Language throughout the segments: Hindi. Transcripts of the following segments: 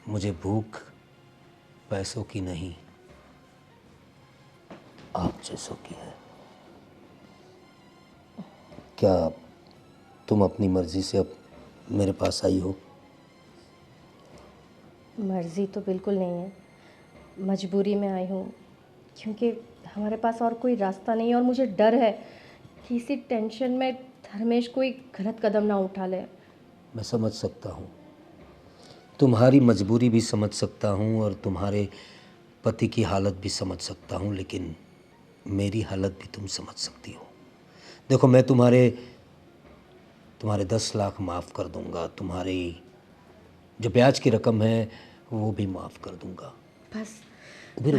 मुझे भूख पैसों की नहीं, आप जैसों की है। क्या तुम अपनी मर्जी से अब मेरे पास आई हो? मर्ज़ी तो बिल्कुल नहीं है, मजबूरी में आई हूँ, क्योंकि हमारे पास और कोई रास्ता नहीं है और मुझे डर है कि इसी टेंशन में धर्मेश कोई गलत कदम ना उठा ले। मैं समझ सकता हूँ, तुम्हारी मजबूरी भी समझ सकता हूँ और तुम्हारे पति की हालत भी समझ सकता हूँ, लेकिन मेरी हालत भी तुम समझ सकती हो। देखो, मैं तुम्हारे 10 लाख माफ़ कर दूंगा, तुम्हारी जो ब्याज की रकम है वो भी माफ़ कर दूंगा। बस उबिर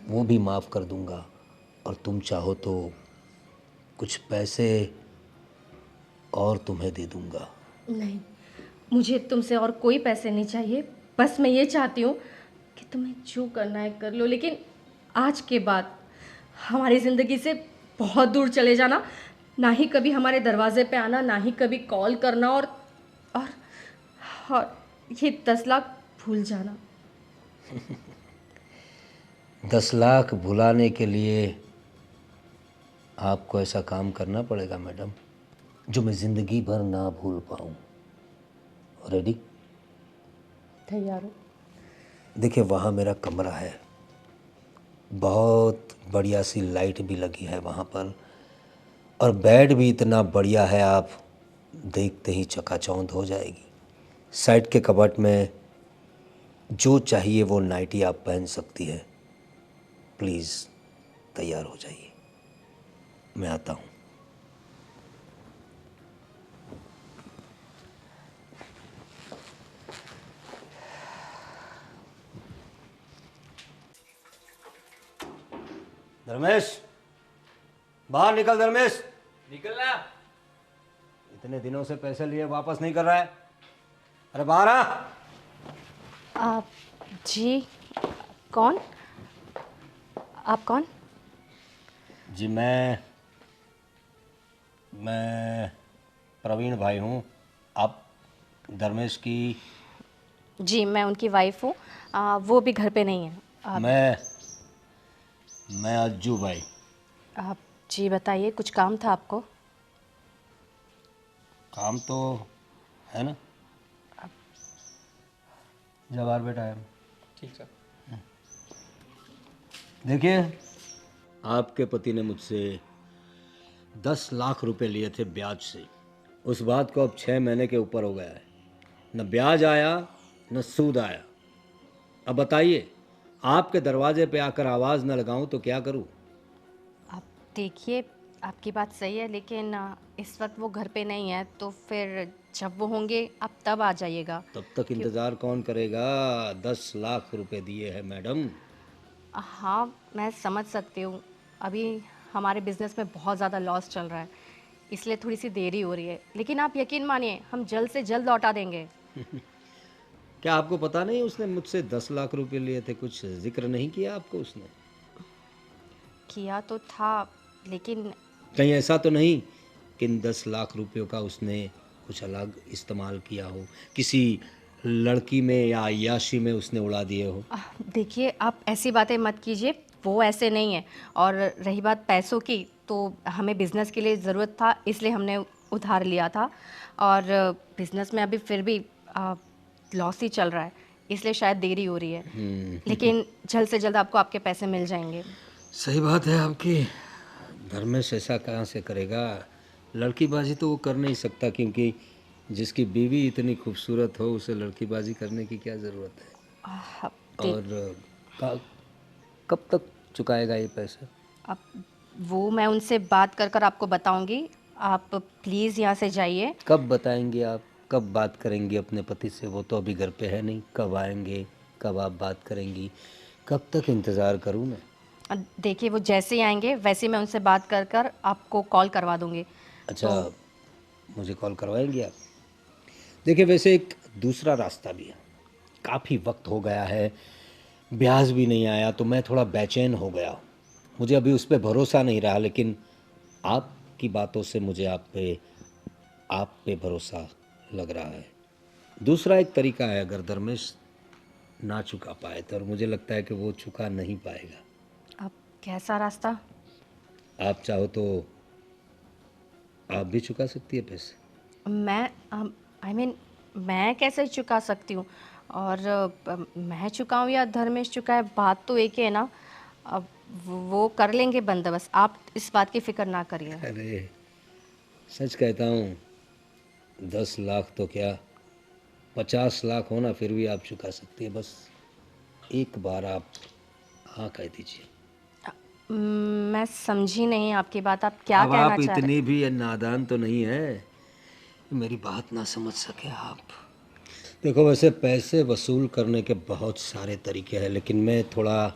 वो भी माफ़ कर दूंगा, और तुम चाहो तो कुछ पैसे और तुम्हें दे दूंगा। नहीं, मुझे तुमसे और कोई पैसे नहीं चाहिए। बस मैं ये चाहती हूँ कि तुम्हें जो करना है कर लो, लेकिन आज के बाद हमारी ज़िंदगी से बहुत दूर चले जाना। ना ही कभी हमारे दरवाजे पे आना, ना ही कभी कॉल करना, और और ये 10 लाख भूल जाना। 10 लाख भुलाने के लिए आपको ऐसा काम करना पड़ेगा मैडम, जो मैं ज़िंदगी भर ना भूल पाऊँ। रेडी? तैयार हो? देखिए, वहाँ मेरा कमरा है, बहुत बढ़िया सी लाइट भी लगी है वहाँ पर, और बेड भी इतना बढ़िया है, आप देखते ही चकाचौंध हो जाएगी। साइड के कबर्ड में जो चाहिए वो नाइटी आप पहन सकती है। प्लीज़ तैयार हो जाइए, मैं आता हूँ। धर्मेश, बाहर निकल। धर्मेश, निकलना। इतने दिनों से पैसे लिए वापस नहीं कर रहा है। अरे बाहर आ। आप जी कौन? आप कौन? जी मैं प्रवीण भाई हूँ। आप धर्मेश की? जी मैं उनकी वाइफ हूँ। वो भी घर पे नहीं है। मैं अज्जू भाई। आप जी बताइए, कुछ काम था आपको? काम तो है ना। जा बाहर बैठा है। ठीक सर। देखिए, आपके पति ने मुझसे 10 लाख रुपए लिए थे ब्याज से। उस बात को अब 6 महीने के ऊपर हो गया है, न ब्याज आया न सूद आया। अब बताइए, आपके दरवाजे पे आकर आवाज़ न लगाऊं तो क्या करूं? आप देखिए, आपकी बात सही है, लेकिन इस वक्त वो घर पे नहीं है, तो फिर जब वो होंगे आप तब आ जाइएगा। तब तक क्यों? इंतज़ार कौन करेगा? 10 लाख रुपए दिए हैं मैडम। हाँ, मैं समझ सकती हूँ। अभी हमारे बिज़नेस में बहुत ज़्यादा लॉस चल रहा है, इसलिए थोड़ी सी देरी हो रही है, लेकिन आप यकीन मानिए हम जल्द से जल्द लौटा देंगे। क्या आपको पता नहीं उसने मुझसे 10 लाख रुपए लिए थे? कुछ जिक्र नहीं किया आपको उसने? किया तो था, लेकिन कहीं ऐसा तो नहीं कि इन 10 लाख रुपयों का उसने कुछ अलग इस्तेमाल किया हो, किसी लड़की में या अय्याशी में उसने उड़ा दिए हो? देखिए आप ऐसी बातें मत कीजिए, वो ऐसे नहीं है। और रही बात पैसों की, तो हमें बिज़नेस के लिए ज़रूरत था, इसलिए हमने उधार लिया था। और बिज़नेस में अभी फिर भी लॉस ही चल रहा है, इसलिए शायद देरी हो रही है। लेकिन जल्द से जल्द आपको आपके पैसे मिल जाएंगे। सही बात है आपकी। धर्मेश ऐसा कहाँ से करेगा? लड़कीबाजी तो वो कर नहीं सकता, क्योंकि जिसकी बीवी इतनी खूबसूरत हो उसे लड़कीबाजी करने की क्या ज़रूरत है? आप देख और कब तक चुकाएगा ये पैसा? आप वो मैं उनसे बात कर कर आपको बताऊंगी। आप प्लीज़ यहाँ से जाइए। कब बताएंगे आप? कब बात करेंगी अपने पति से? वो तो अभी घर पे है नहीं। कब आएंगे? कब आप बात करेंगी? कब तक इंतज़ार करूँ मैं? देखिए वो जैसे ही आएंगे वैसे ही मैं उनसे बात कर कर आपको कॉल करवा दूंगी। अच्छा, तो मुझे कॉल करवाएंगे आप? देखिए, वैसे एक दूसरा रास्ता भी है। काफ़ी वक्त हो गया है, ब्याज भी नहीं आया, तो मैं थोड़ा बेचैन हो गया। मुझे अभी उस पर भरोसा नहीं रहा, लेकिन आपकी बातों से मुझे आप पे भरोसा लग रहा है। दूसरा एक तरीका है, अगर धर्मेश ना चुका पाए थे और मुझे लगता है कि वो चुका नहीं पाएगा। अब कैसा रास्ता? आप चाहो तो आप भी चुका सकती है पैसे। मैं आई मीन मैं कैसे चुका सकती हूँ? और मैं चुकाऊँ या धर्मेश चुकाए, बात तो एक ही है ना। अब वो कर लेंगे बंदोबस्त, आप इस बात की फिक्र ना करिए। अरे सच कहता हूँ, 10 लाख तो क्या, 50 लाख हो ना फिर भी आप चुका सकती है। बस एक बार आप हाँ कह दीजिए। मैं समझी नहीं आपकी बात, आप क्या अब कहना आप चाह रहे? इतनी भी नादान तो नहीं है, मेरी बात ना समझ सके आप। देखो, वैसे पैसे वसूल करने के बहुत सारे तरीके हैं, लेकिन मैं थोड़ा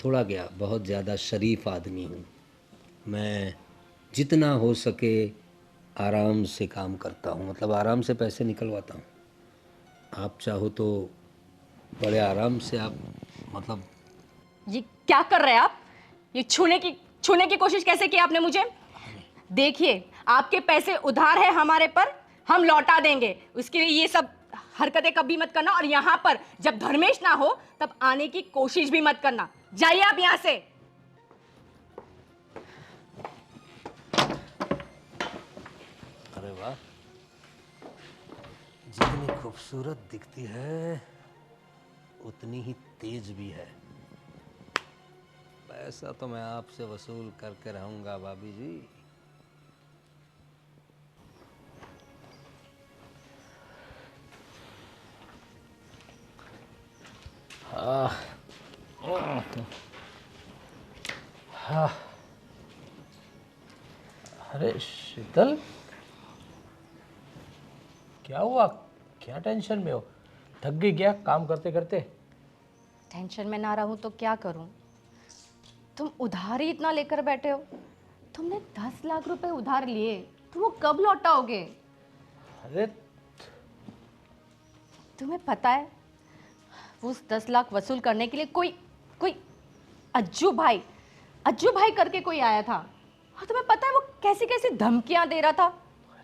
थोड़ा क्या बहुत ज़्यादा शरीफ आदमी हूँ। मैं जितना हो सके आराम से काम करता हूँ, मतलब आराम से पैसे निकलवाता हूँ। आप चाहो तो बड़े आराम से आप, मतलब ये क्या कर रहे हैं आप? ये छूने की कोशिश कैसे की आपने मुझे? देखिए, आपके पैसे उधार है हमारे पर, हम लौटा देंगे। उसके लिए ये सब हरकतें कभी मत करना, और यहाँ पर जब धर्मेश ना हो तब आने की कोशिश भी मत करना। जाइए आप यहाँ से। अरे वाह, जितनी खूबसूरत दिखती है उतनी ही तेज भी है। पैसा तो मैं आपसे वसूल करके रहूंगा भाभी जी। अरे शीतल, क्या हुआ? क्या टेंशन में हो? थक गई क्या काम करते करते? टेंशन में ना रहूं तो क्या करूं? तुम उधार ही इतना लेकर बैठे हो। तुमने 10 लाख रुपए उधार लिए, तुम वो कब लौटाओगे? अरे तुम्हें पता है, वो उस 10 लाख वसूल करने के लिए कोई कोई अज्जू भाई करके कोई आया था। और तुम्हें पता है वो कैसी कैसी धमकियां दे रहा था,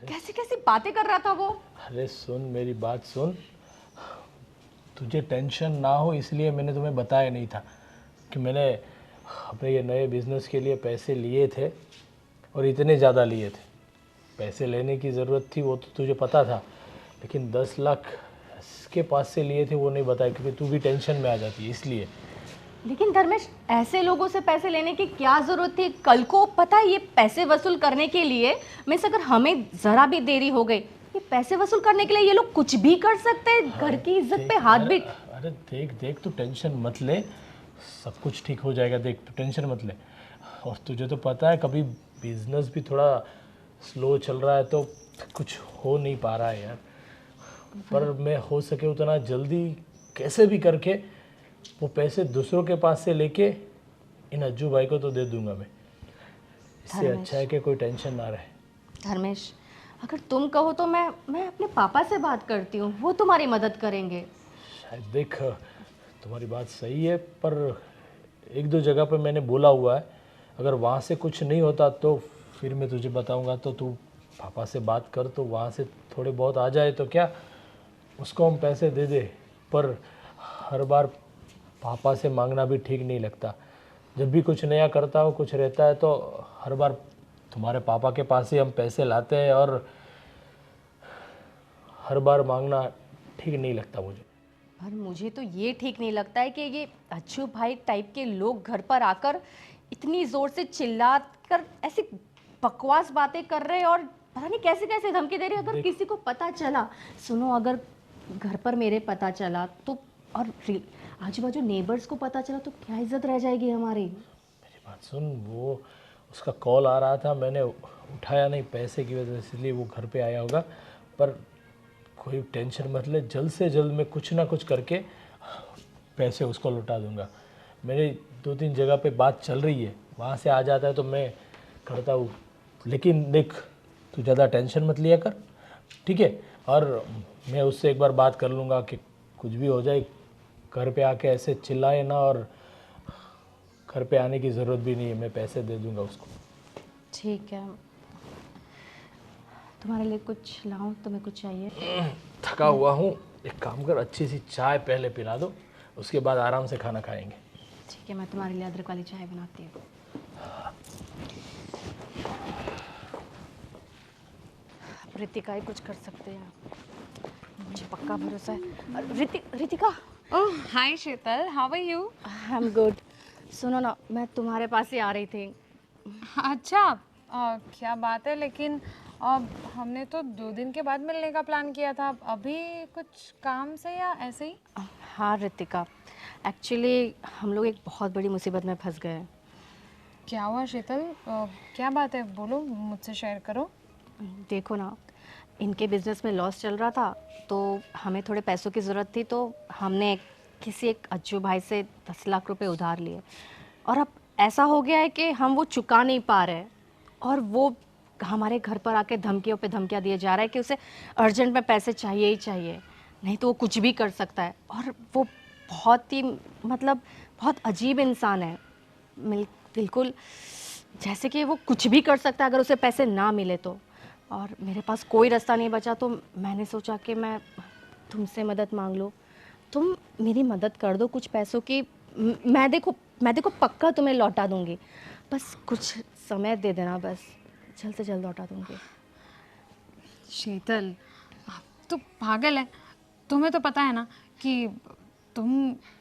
कैसी कैसी बातें कर रहा था वो। अरे सुन, मेरी बात सुन। तुझे टेंशन ना हो इसलिए मैंने तुम्हें बताया नहीं था कि मैंने अपने ये नए बिजनेस के लिए पैसे लिए थे, और इतने ज़्यादा लिए थे। पैसे लेने की ज़रूरत थी वो तो तुझे पता था, लेकिन 10 लाख इसके पास से लिए थे वो नहीं बताया, क्योंकि तू भी टेंशन में आ जाती है इसलिए। लेकिन धर्मेश, ऐसे लोगों से पैसे लेने की क्या जरूरत थी? कल को पता है ये पैसे वसूल करने के लिए, मिस अगर हमें जरा भी देरी हो गई, ये पैसे वसूल करने के लिए ये लोग कुछ भी कर सकते हैं। घर की इज्जत पे हाथ भी। अरे देख देख, तू टेंशन मत ले, सब कुछ ठीक हो जाएगा। देख तू टेंशन मत ले। और तुझे तो पता है कभी बिजनेस भी थोड़ा स्लो चल रहा है तो कुछ हो नहीं पा रहा है यार। पर मैं हो सके उतना जल्दी कैसे भी करके वो पैसे दूसरों के पास से लेके इन अज्जू भाई को तो दे दूंगा मैं। इससे धर्मेश, अच्छा है कि कोई टेंशन ना रहे। धर्मेश, अगर तुम कहो तो मैं अपने पापा से बात करती हूँ, वो तुम्हारी मदद करेंगे। शायद देख, तुम्हारी बात सही है, पर एक दो जगह पे मैंने बोला हुआ है, अगर वहाँ से कुछ नहीं होता तो फिर मैं तुझे बताऊंगा। तो तू पापा से बात कर, तो वहाँ से थोड़े बहुत आ जाए तो क्या, उसको हम पैसे दे दे। पर हर बार पापा से मांगना भी ठीक नहीं लगता। जब भी कुछ नया करता हो, कुछ रहता है, तो हर बार तुम्हारे पापा के पास ही हम पैसे लाते हैं, और हर बार मांगना ठीक नहीं लगता मुझे। पर मुझे तो ये ठीक नहीं लगता है कि ये अच्छू भाई टाइप के लोग घर पर आकर इतनी जोर से चिल्ला कर ऐसी बकवास बातें कर रहे हैं, और पता नहीं कैसे कैसे धमकी दे रहे हैं। अगर किसी को पता चला, सुनो, अगर घर पर मेरे पता चला तो, और आजू बाजू नेबर्स को पता चला तो क्या इज्जत रह जाएगी हमारी। मेरी बात सुन, वो उसका कॉल आ रहा था, मैंने उठाया नहीं पैसे की वजह से, इसलिए वो घर पे आया होगा। पर कोई टेंशन मत ले, जल्द से जल्द मैं कुछ ना कुछ करके पैसे उसको लौटा दूंगा। मेरी 2-3 जगह पे बात चल रही है, वहाँ से आ जाता है तो मैं करता हूँ। लेकिन देख, तू ज़्यादा टेंशन मत लिया कर, ठीक है? और मैं उससे एक बार बात कर लूँगा कि कुछ भी हो जाए घर पे आके ऐसे चिल्लाए ना, और घर पे आने की ज़रूरत भी नहीं है, मैं पैसे दे दूँगा उसको। ठीक है, तुम्हारे लिए कुछ लाऊं? तुम्हें कुछ चाहिए? थका हुआ हूँ, एक काम कर, अच्छी सी चाय पहले पिला दो, उसके बाद आराम से खाना खाएंगे। ठीक है, मैं तुम्हारे लिए अदरक वाली चाय बनाती हूँ। रितिका ही कुछ कर सकते हैं, मुझे पक्का भरोसा है। Ritika. Oh hi Sheetal, how are you? I am good. सुनो ना, मैं तुम्हारे पास ही आ रही थी। अच्छा, क्या बात है, लेकिन अब हमने तो 2 दिन के बाद मिलने का प्लान किया था। अभी कुछ काम से या ऐसे ही? हाँ रितिका, एक्चुअली हम लोग एक बहुत बड़ी मुसीबत में फंस गए हैं। क्या हुआ शीतल? क्या बात है, बोलो, मुझसे शेयर करो। देखो ना, इनके बिजनेस में लॉस चल रहा था, तो हमें थोड़े पैसों की ज़रूरत थी, तो हमने किसी एक अज्जू भाई से 10 लाख रुपए उधार लिए। और अब ऐसा हो गया है कि हम वो चुका नहीं पा रहे, और वो हमारे घर पर आके धमकियों पे धमकियाँ दिए जा रहा है कि उसे अर्जेंट में पैसे चाहिए ही चाहिए, नहीं तो वो कुछ भी कर सकता है। और वो बहुत ही मतलब बहुत अजीब इंसान है, बिल्कुल जैसे कि वो कुछ भी कर सकता है अगर उसे पैसे ना मिले तो। और मेरे पास कोई रास्ता नहीं बचा, तो मैंने सोचा कि मैं तुमसे मदद मांग लूँ। तुम मेरी मदद कर दो कुछ पैसों की। मैं देखो पक्का तुम्हें लौटा दूंगी, बस कुछ समय दे देना, बस जल्द से जल्द लौटा दूंगी। शीतल, आप तो पागल है। तुम्हें तो पता है ना कि तुम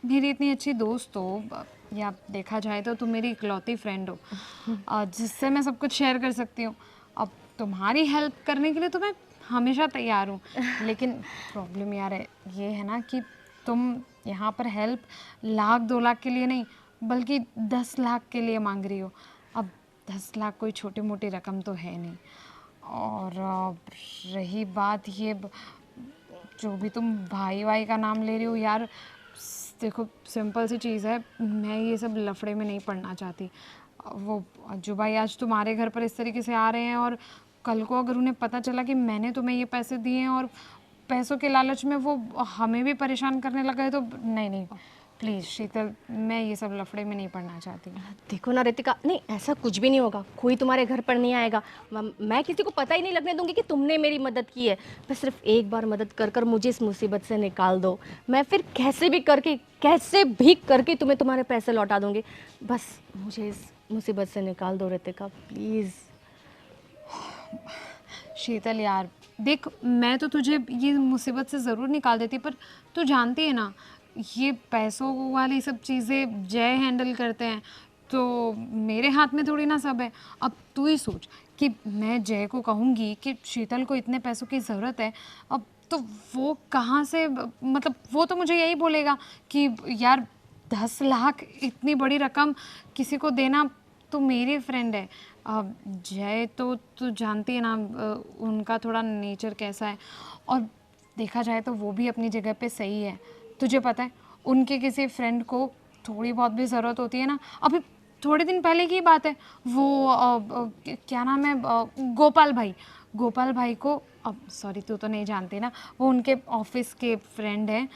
मेरी इतनी अच्छी दोस्त हो, या देखा जाए तो तुम मेरी इकलौती फ्रेंड हो, जिससे मैं सब कुछ शेयर कर सकती हूँ। अब तुम्हारी हेल्प करने के लिए तो मैं हमेशा तैयार हूँ, लेकिन प्रॉब्लम यार ये है ना कि तुम यहाँ पर हेल्प 1-2 लाख के लिए नहीं, बल्कि 10 लाख के लिए मांग रही हो। अब 10 लाख कोई छोटी मोटी रकम तो है नहीं। और रही बात ये जो भी तुम भाई वाई का नाम ले रही हो यार, देखो सिंपल सी चीज़ है, मैं ये सब लफड़े में नहीं पड़ना चाहती। वो अज्जू भाई आज तुम्हारे घर पर इस तरीके से आ रहे हैं, और कल को अगर उन्हें पता चला कि मैंने तुम्हें ये पैसे दिए हैं और पैसों के लालच में वो हमें भी परेशान करने लगा है, तो नहीं प्लीज़ शीतल, मैं ये सब लफड़े में नहीं पड़ना चाहती। देखो ना रितिका, नहीं ऐसा कुछ भी नहीं होगा, कोई तुम्हारे घर पर नहीं आएगा। मैं किसी को पता ही नहीं लगने दूंगी कि तुमने मेरी मदद की है। बस सिर्फ एक बार मदद कर कर मुझे इस मुसीबत से निकाल दो, मैं फिर कैसे भी करके तुम्हें तुम्हारे पैसे लौटा दूंगी। बस मुझे इस मुसीबत से निकाल दो रितिका, प्लीज़। शीतल यार देख, मैं तो तुझे ये मुसीबत से ज़रूर निकाल देती, पर तू जानती है ना ये पैसों वाली सब चीज़ें जय हैंडल करते हैं, तो मेरे हाथ में थोड़ी ना सब है। अब तू ही सोच कि मैं जय को कहूँगी कि शीतल को इतने पैसों की ज़रूरत है, अब तो वो कहाँ से, मतलब वो तो मुझे यही बोलेगा कि यार 10 लाख इतनी बड़ी रकम किसी को देना, तो मेरी फ्रेंड है। अब जय तो तू जानती है ना उनका थोड़ा नेचर कैसा है, और देखा जाए तो वो भी अपनी जगह पे सही है। तुझे पता है उनके किसी फ्रेंड को थोड़ी बहुत भी ज़रूरत होती है ना, अभी थोड़े दिन पहले की बात है, वो क्या नाम है, गोपाल भाई को, अब सॉरी तू तो नहीं जानती ना, वो उनके ऑफिस के फ्रेंड हैं,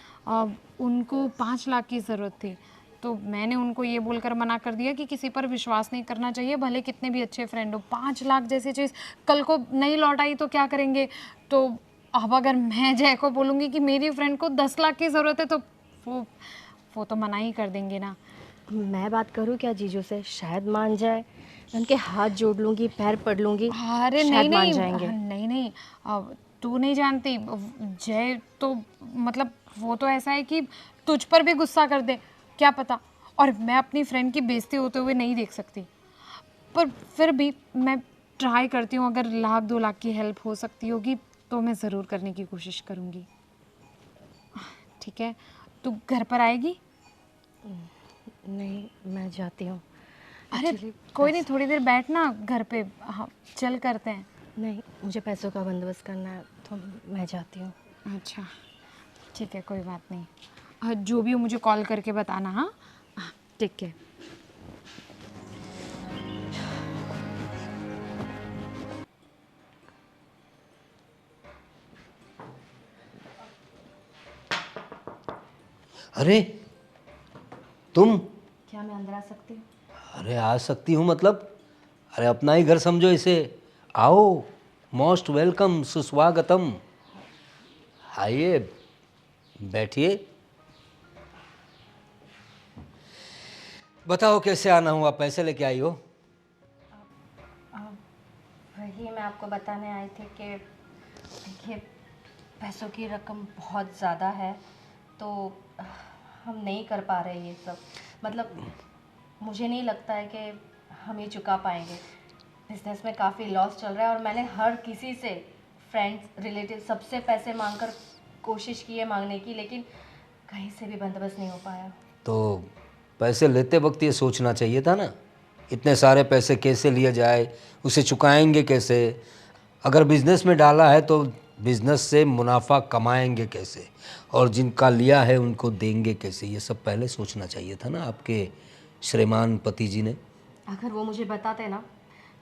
उनको 5 लाख की ज़रूरत थी। तो मैंने उनको ये बोलकर मना कर दिया कि किसी पर विश्वास नहीं करना चाहिए, भले कितने भी अच्छे फ्रेंड हो। 5 लाख जैसी चीज़ कल को नहीं लौट आई तो क्या करेंगे? तो अब अगर मैं जय को बोलूँगी कि मेरी फ्रेंड को 10 लाख की ज़रूरत है, तो वो तो मना ही कर देंगे ना। मैं बात करूँ क्या जीजू से, शायद मान जाए। उनके हाथ जोड़ लूँगी, पैर पड़ लूँगी, अरे शायद मान नहीं जाएंगे। नहीं, अब तू नहीं जानती, जय तो मतलब वो तो ऐसा है कि तुझ पर भी गुस्सा कर दे, क्या पता। और मैं अपनी फ्रेंड की बेइज्जती होते हुए नहीं देख सकती, पर फिर भी मैं ट्राई करती हूँ, अगर 1-2 लाख की हेल्प हो सकती होगी तो मैं ज़रूर करने की कोशिश करूँगी। ठीक है, तू घर पर आएगी? नहीं, मैं जाती हूँ। अरे कोई नहीं, थोड़ी देर बैठना घर पे, हाँ चल करते हैं। नहीं, मुझे पैसों का बंदोबस्त करना है, तो मैं जाती हूँ। अच्छा ठीक है, कोई बात नहीं। जो भी हो मुझे कॉल करके बताना। हाँ ठीक है। अरे तुम, क्या मैं अंदर आ सकती हूँ? अरे आ सकती हूँ मतलब, अरे अपना ही घर समझो इसे। आओ, मोस्ट वेलकम, सुस्वागतम। आइए, बैठिए। बताओ कैसे आना हुआ, पैसे लेके आई हो? वही मैं आपको बताने आई थी कि देखिए पैसों की रकम बहुत ज़्यादा है, तो हम नहीं कर पा रहे ये सब। मतलब मुझे नहीं लगता है कि हम ये चुका पाएंगे। बिजनेस में काफ़ी लॉस चल रहा है और मैंने हर किसी से, फ्रेंड्स, रिलेटिव, सबसे पैसे मांगकर कोशिश की है मांगने की, लेकिन कहीं से भी बंदोबस्त नहीं हो पाया। तो पैसे लेते वक्त ये सोचना चाहिए था ना, इतने सारे पैसे कैसे लिए जाए, उसे चुकाएंगे कैसे। अगर बिज़नेस में डाला है तो बिज़नेस से मुनाफा कमाएंगे कैसे, और जिनका लिया है उनको देंगे कैसे, ये सब पहले सोचना चाहिए था ना आपके श्रीमान पति जी ने। अगर वो मुझे बताते ना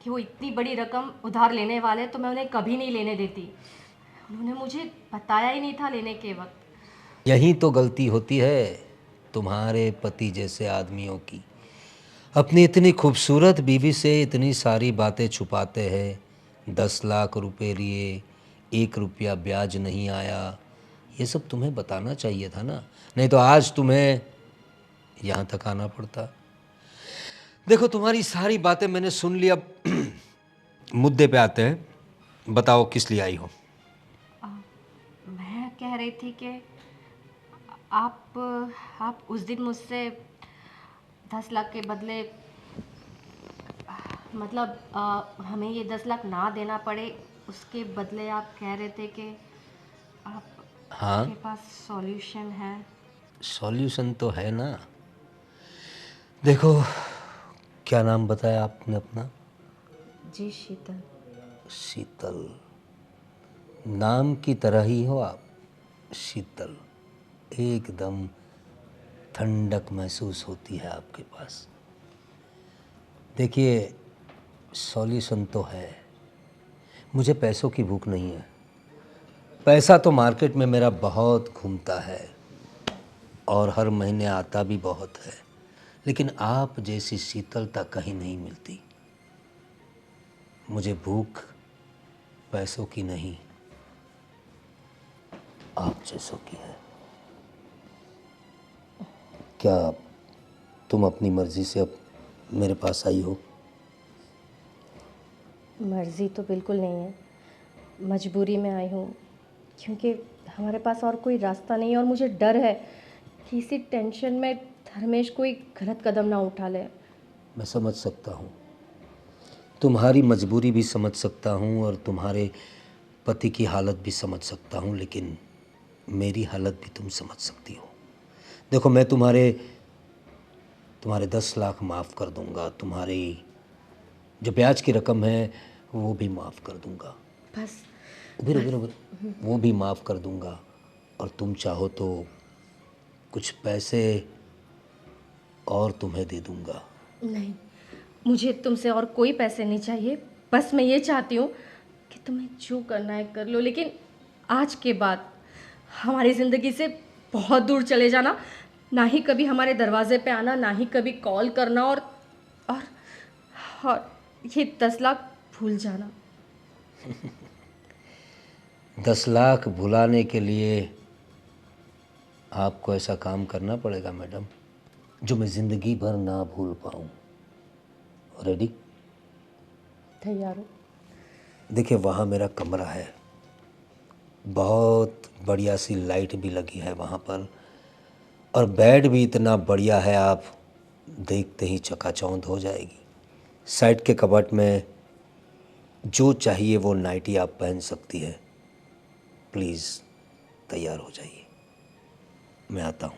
कि वो इतनी बड़ी रकम उधार लेने वाले, तो मैं उन्हें कभी नहीं लेने देती। उन्होंने मुझे बताया ही नहीं था लेने के वक्त। यही तो गलती होती है तुम्हारे पति जैसे आदमियों की। अपनी इतनी खूबसूरत बीवी से इतनी सारी बातें छुपाते हैं। 10 लाख रुपए लिए, 1 रुपया ब्याज नहीं आया, ये सब तुम्हें बताना चाहिए था ना, नहीं तो आज तुम्हें यहाँ तक आना पड़ता। देखो तुम्हारी सारी बातें मैंने सुन ली, अब मुद्दे पे आते हैं। बताओ किस लिए आई हो? मैं कह रही थी कि आप उस दिन मुझसे 10 लाख के बदले, मतलब हमें ये 10 लाख ना देना पड़े, उसके बदले आप कह रहे थे कि हाँ, आपके पास सॉल्यूशन है। सॉल्यूशन तो है ना। देखो, क्या नाम बताया आपने अपना? जी शीतल। शीतल, नाम की तरह ही हो आप, शीतल। एकदम ठंडक महसूस होती है आपके पास। देखिए, सॉल्यूशन तो है। मुझे पैसों की भूख नहीं है। पैसा तो मार्केट में मेरा बहुत घूमता है और हर महीने आता भी बहुत है, लेकिन आप जैसी शीतलता कहीं नहीं मिलती। मुझे भूख पैसों की नहीं, आप जैसों की है। क्या तुम अपनी मर्जी से अब मेरे पास आई हो? मर्ज़ी तो बिल्कुल नहीं है, मजबूरी में आई हूँ, क्योंकि हमारे पास और कोई रास्ता नहीं है और मुझे डर है कि इसी टेंशन में धर्मेश कोई गलत कदम ना उठा ले। मैं समझ सकता हूँ, तुम्हारी मजबूरी भी समझ सकता हूँ और तुम्हारे पति की हालत भी समझ सकता हूँ, लेकिन मेरी हालत भी तुम समझ सकती हो। देखो, मैं तुम्हारे 10 लाख माफ़ कर दूंगा, तुम्हारी जो ब्याज की रकम है वो भी माफ़ कर दूंगा। बस उधर वो भी माफ़ कर दूंगा, और तुम चाहो तो कुछ पैसे और तुम्हें दे दूंगा। नहीं, मुझे तुमसे और कोई पैसे नहीं चाहिए। बस मैं ये चाहती हूँ कि तुम्हें जो करना है कर लो, लेकिन आज के बाद हमारी ज़िंदगी से बहुत दूर चले जाना। ना ही कभी हमारे दरवाजे पे आना, ना ही कभी कॉल करना, और और ये 10 लाख भूल जाना। 10 लाख भुलाने के लिए आपको ऐसा काम करना पड़ेगा मैडम, जो मैं ज़िंदगी भर ना भूल पाऊँ। रेडी? तैयार हो? देखिए, वहाँ मेरा कमरा है, बहुत बढ़िया सी लाइट भी लगी है वहाँ पर, और बेड भी इतना बढ़िया है, आप देखते ही चकाचौंध हो जाएगी। साइड के कबर्ड में जो चाहिए वो नाइटी आप पहन सकती है। प्लीज़ तैयार हो जाइए, मैं आता हूँ।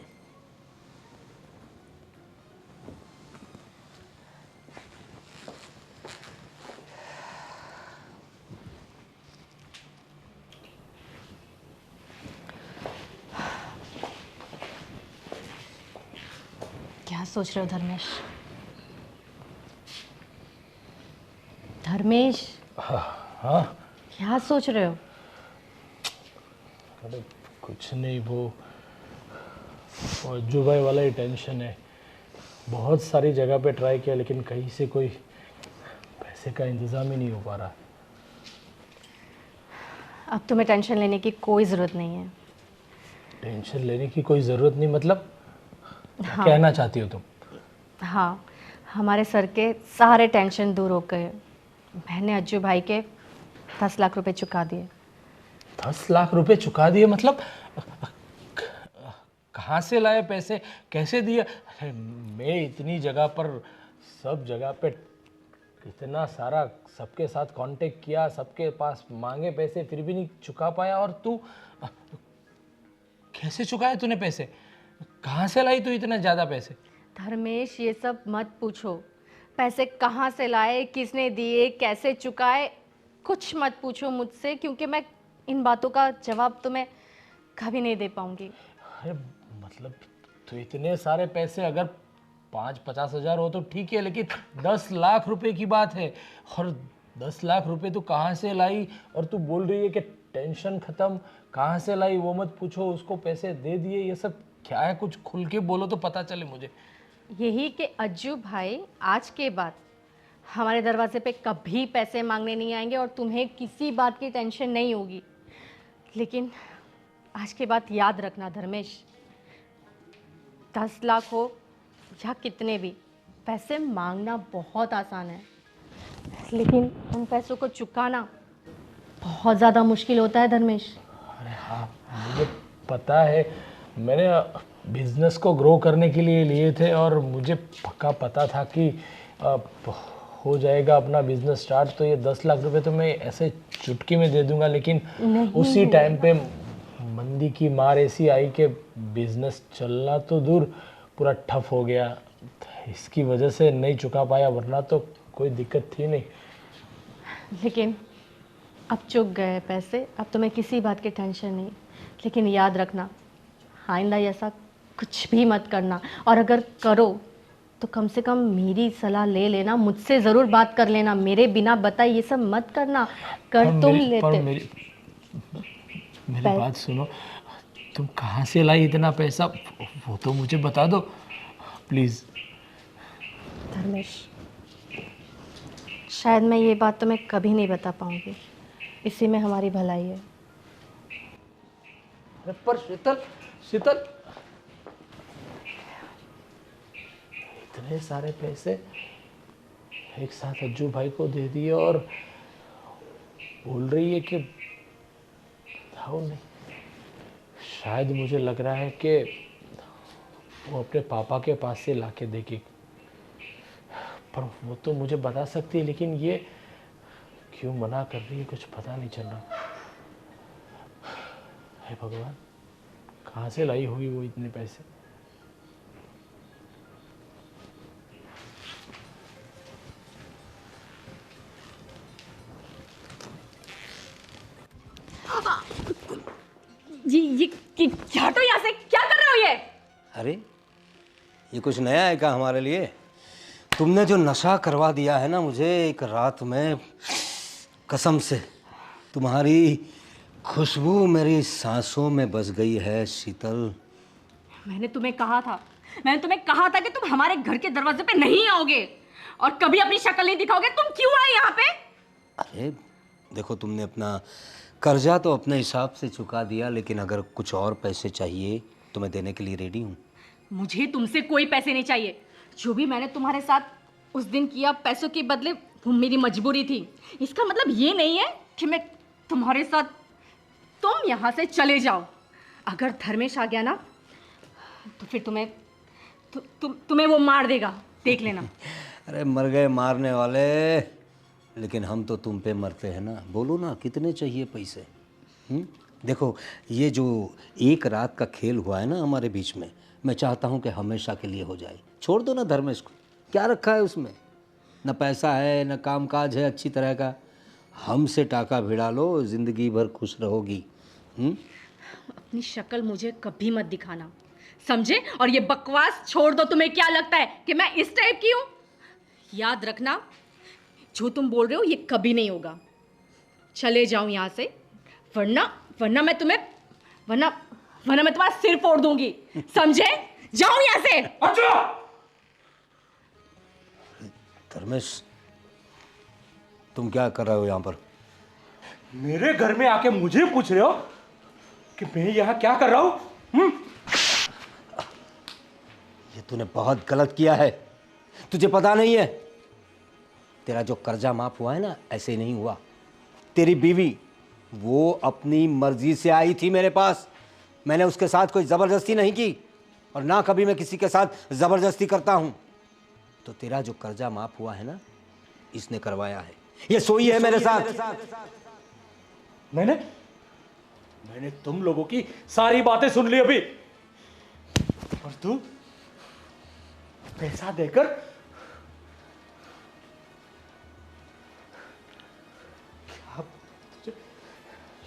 क्या सोच रहे हो धर्मेश? धर्मेश, हाँ, क्या सोच रहे हो? अरे कुछ नहीं, वो अज्जू भाई वाला ही टेंशन है। बहुत सारी जगह पे ट्राई किया, लेकिन कहीं से कोई पैसे का इंतज़ाम ही नहीं हो पा रहा। अब तुम्हें टेंशन लेने की कोई ज़रूरत नहीं है। टेंशन लेने की कोई ज़रूरत नहीं, मतलब क्या हाँ। कहना चाहती हो तुम? हाँ, हमारे सर के सारे टेंशन दूर हो गए। मैंने अज्जू भाई के 10 लाख रुपए चुका दिए। 10 लाख रुपए चुका दिए मतलब? कहाँ से लाए पैसे, कैसे दिए? अरे मैं इतनी जगह पर, सब जगह पे इतना सारा सबके साथ कांटेक्ट किया, सबके पास मांगे पैसे, फिर भी नहीं चुका पाया। और तू कैसे चुकाए तूने पैसे? कहाँ से लाई तू इतना ज़्यादा पैसे? धर्मेश, ये सब मत पूछो। पैसे कहाँ से लाए, किसने दिए, कैसे चुकाए, कुछ मत पूछो मुझसे, क्योंकि मैं इन बातों का जवाब तुम्हें कभी नहीं दे पाऊंगी। अरे मतलब तो इतने सारे पैसे अगर 5-50 हज़ार हो तो ठीक है, लेकिन 10 लाख रुपए की बात है। और 10 लाख रुपए तू कहाँ से लाई? और तू बोल रही है कि टेंशन ख़त्म, कहाँ से लाई वो मत पूछो, उसको पैसे दे दिए, ये सब क्या है? कुछ खुल के बोलो तो पता चले मुझे। यही कि अज्जू भाई आज के बाद हमारे दरवाजे पे कभी पैसे मांगने नहीं आएंगे और तुम्हें किसी बात की टेंशन नहीं होगी। लेकिन आज के बाद याद रखना धर्मेश, 10 लाख हो या कितने भी, पैसे मांगना बहुत आसान है, लेकिन उन पैसों को चुकाना बहुत ज़्यादा मुश्किल होता है धर्मेश। अरे हाँ, मुझे पता है। मैंने बिजनेस को ग्रो करने के लिए लिए थे और मुझे पक्का पता था कि हो जाएगा अपना बिजनेस स्टार्ट, तो ये 10 लाख रुपए तो मैं ऐसे चुटकी में दे दूंगा। लेकिन उसी टाइम पे मंदी की मार ऐसी आई कि बिजनेस चलना तो दूर, पूरा ठप हो गया। इसकी वजह से नहीं चुका पाया, वरना तो कोई दिक्कत थी नहीं। लेकिन अब चुक गए पैसे, अब तुम्हें किसी बात की टेंशन नहीं। लेकिन याद रखना, आइंदा ऐसा कुछ भी मत करना, और अगर करो तो कम से कम मेरी सलाह ले लेना, मुझसे ज़रूर बात कर लेना, मेरे बिना बताए ये सब मत करना। कर तुम लेते। मेरी बात सुनो, तुम कहाँ से लाई इतना पैसा वो तो मुझे बता दो प्लीज़। धर्मेश, शायद मैं ये बात तुम्हें कभी नहीं बता पाऊंगी, इसी में हमारी भलाई है। पर शीतल, शीतल, इतने सारे पैसे एक साथ अज्जू भाई को दे दिए और बोल रही है कि बताओ नहीं। शायद मुझे लग रहा है कि वो अपने पापा के पास से लाके देगी, पर वो तो मुझे बता सकती है, लेकिन ये क्यों मना कर रही है कुछ पता नहीं चल रहा। हे भगवान, कहाँ से लाई होगी वो इतने पैसे? ये हटो यहाँ से, क्या कर रहे हो ये? अरे ये कुछ नया है क्या हमारे लिए? तुमने जो नशा करवा दिया है ना मुझे एक रात में, कसम से तुम्हारी खुशबू मेरी सांसों में बस गई है शीतल। मैंने तुम्हें कहा था कि तुम हमारे घर के दरवाजे पे नहीं आओगे और कभी अपनी शक्ल नहीं दिखाओगे। तुम क्यों आए यहाँ पे? अरे देखो, तुमने अपना कर्जा तो अपने हिसाब से चुका दिया, लेकिन अगर कुछ और पैसे चाहिए तो मैं देने के लिए रेडी हूँ। मुझे तुमसे कोई पैसे नहीं चाहिए। जो भी मैंने तुम्हारे साथ उस दिन किया पैसों के बदले, वो मेरी मजबूरी थी। इसका मतलब ये नहीं है कि मैं तुम्हारे साथ, तुम यहाँ से चले जाओ। अगर धर्मेश आ गया ना तो फिर तुम्हें वो मार देगा, देख लेना। अरे मर गए मारने वाले, लेकिन हम तो तुम पे मरते हैं ना। बोलो ना कितने चाहिए पैसे? देखो, ये जो एक रात का खेल हुआ है ना हमारे बीच में, मैं चाहता हूँ कि हमेशा के लिए हो जाए। छोड़ दो ना धर्मेश को, क्या रखा है उसमें? न पैसा है न काम काज है अच्छी तरह का। हमसे टाका भिड़ा लो, ज़िंदगी भर खुश रहोगी। अपनी शक्ल मुझे कभी मत दिखाना, समझे? और ये बकवास छोड़ दो। तुम्हें क्या लगता है कि मैं इस टाइप की हूँ? याद रखना, जो तुम बोल रहे हो ये कभी नहीं होगा। चले जाओ यहाँ से, वरना मैं तुम्हारा सिर फोड़ दूंगी, समझे? जाओ यहाँ से। धर्मेश, तुम क्या कर रहे हो यहाँ पर? मेरे घर में आके मुझे पूछ रहे हो कि मैं यहाँ क्या कर रहा हूँ? ये तूने बहुत गलत किया है। तुझे पता नहीं है, तेरा जो कर्जा माफ हुआ है ना, ऐसे ही नहीं हुआ। तेरी बीवी वो अपनी मर्जी से आई थी मेरे पास। मैंने उसके साथ कोई ज़बरदस्ती नहीं की और ना कभी मैं किसी के साथ ज़बरदस्ती करता हूं। तो तेरा जो कर्जा माफ हुआ है ना, इसने करवाया है। ये सोई है मेरे साथ। मैंने तुम लोगों की सारी बातें सुन ली अभी। और तू पैसा देकर क्या तुझे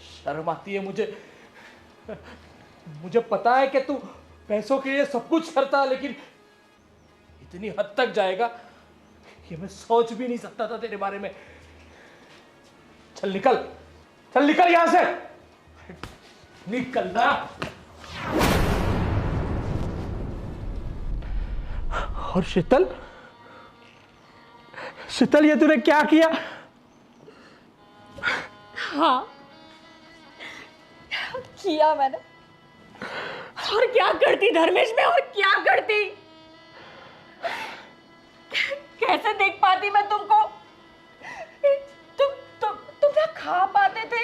शर्म आती है? मुझे पता है कि तू पैसों के लिए सब कुछ करता, लेकिन इतनी हद तक जाएगा कि मैं सोच भी नहीं सकता था तेरे बारे में। चल निकल यहां से, निकलना। और शीतल, ये तूने क्या किया? हाँ, किया मैंने। और क्या करती धर्मेश में, और क्या करती? कैसे देख पाती मैं तुमको? तुम ना खा पाते थे,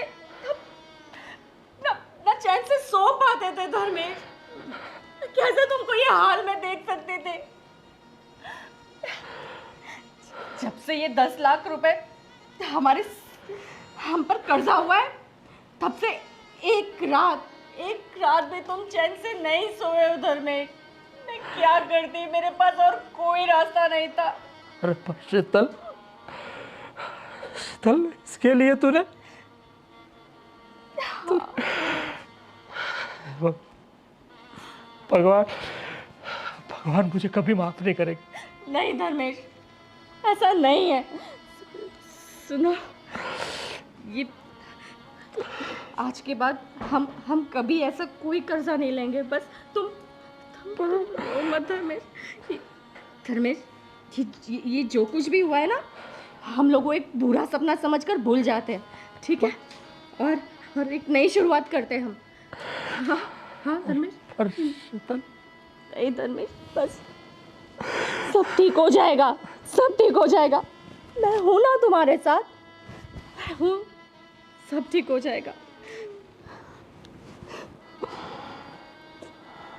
ना चैन से सो पाते थे धर्मेश। कैसे तुमको ये हाल में देख सकते थे? जब से ये 10 लाख रुपए हम पर कर्जा हुआ है, तब से एक रात भी तुम चैन से नहीं सोए हो धर्मेश। मैं क्या करती? मेरे पास और कोई रास्ता नहीं था। अरे शीतल, इसके लिए तूने भगवान मुझे कभी माफ नहीं करेगा। नहीं धर्मेश, ऐसा नहीं है। सुनो, ये आज के बाद हम कभी ऐसा कोई कर्जा नहीं लेंगे। बस तुम रो मत धर्मेश। ये जो कुछ भी हुआ है ना, हम लोगों एक बुरा सपना समझकर भूल जाते हैं, ठीक है? और एक नई शुरुआत करते हैं हम। हाँ धर्मेश। नहीं धर्मेश, बस सब ठीक हो जाएगा, सब ठीक हो जाएगा। मैं हूं ना तुम्हारे साथ, मैं हूं। सब ठीक हो जाएगा।